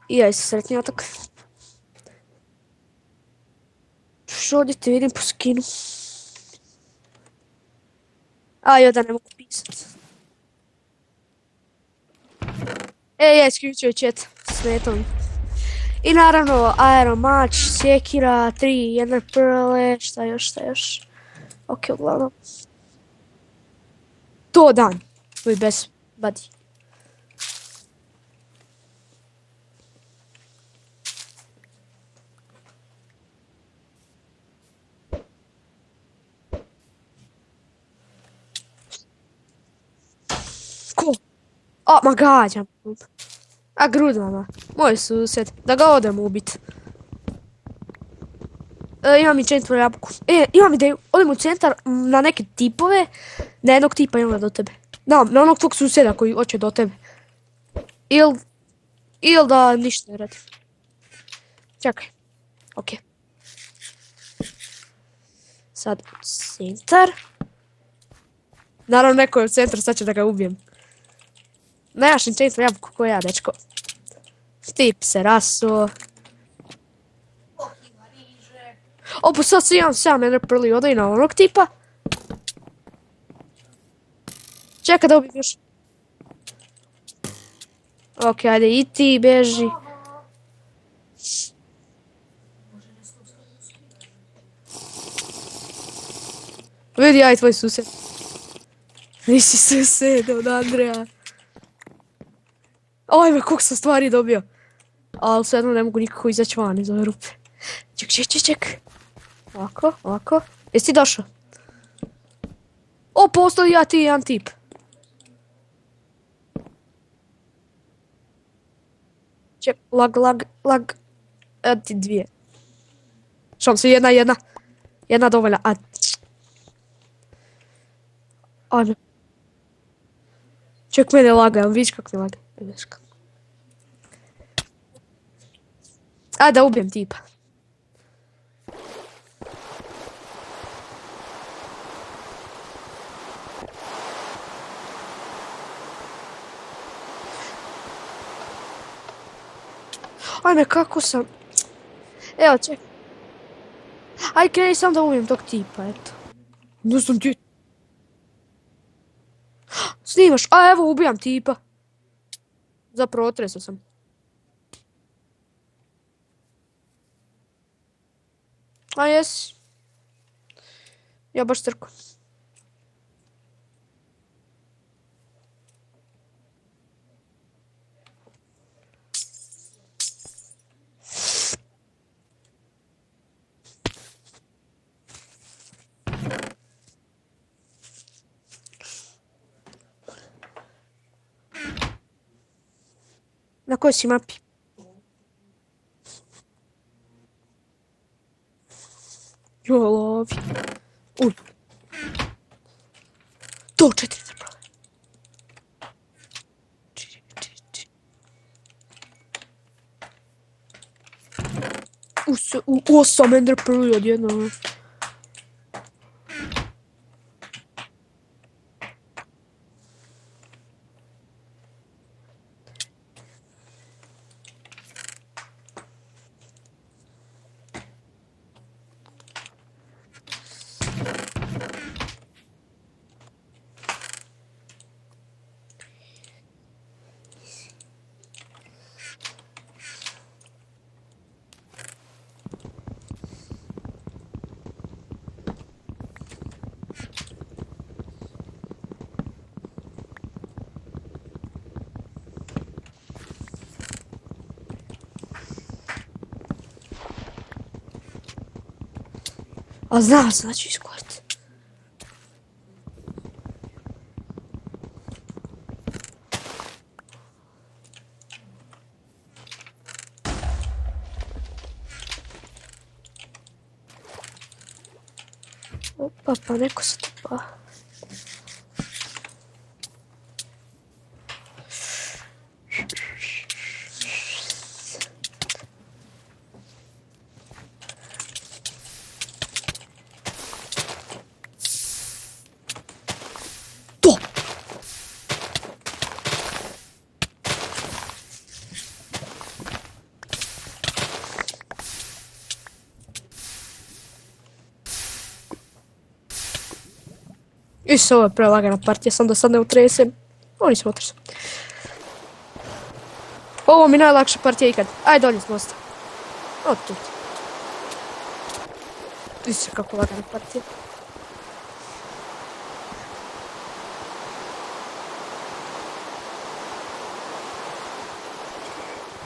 I ja sam sretnjatak. Što ovdje te vidim po skinu? A, joj da ne mogu pisat. Ja isključio chat. Smetao mi. I naravno, Iron Mač, Sjekira, 3 jedne prle, šta još? Ok, uglavnom. To dan. Tvoj best buddy. Ko? O, ma gađam. A grudvama. Moj susjed. Da ga odem ubit. Imam i četvrtu jabuku. Imam ideju. Odem u centar na neke tipove. Na jednog tipa imam do tebe. Da, na onog tvog susjeda koji hoće do tebe. Ili da ništa ne radi. Čekaj. Ok. Sad u centar. Naravno neko je u centru, sad ću da ga ubijem. Nemaš ni četvrtu jabuku ko ja, dečko. Tip se raso. Pa sad se imam 7 ender prli, odaj na onog tipa. Čekaj da ubijem još. Ok, ajde i ti beži. Vidi ja i tvoj susjed. Nisi susjed od Andreja. Ajme, koliko sam stvari dobio. Ali svejedno ne mogu nikako izaći van iz ove rupe. Ček. Ovako. Jesi ti došao? O, postoji ja ti jedan tip. Ček, lag. Ti dvije. Šom se jedna. Jedna dovoljna. Ajme. Ček, mene laga, vidiš kako mi laga. Da ubijem tipa. Ajme, kako sam... Evo, ček. Aj, kreni sam da ubijem tog tipa, eto. Ne znam ti... Snimaš, evo, ubijam tipa. Zapravo, otresao sam. Jesi. Ja baš trko. Na kojoj si mapi? Lovi. Uj. To 4 zapravo. U 8 ender prvi odjedno. A znao sam da ću iskoriti. Opa, pa neko se tu pa... Isuse, ovo je prelagana partija, sam da sad ne utresem. Ovo nisam utresem. Ovo mi je najlakša partija ikad. Ajde dolje s mosta. Od tu. Isuse, kako lagana partija.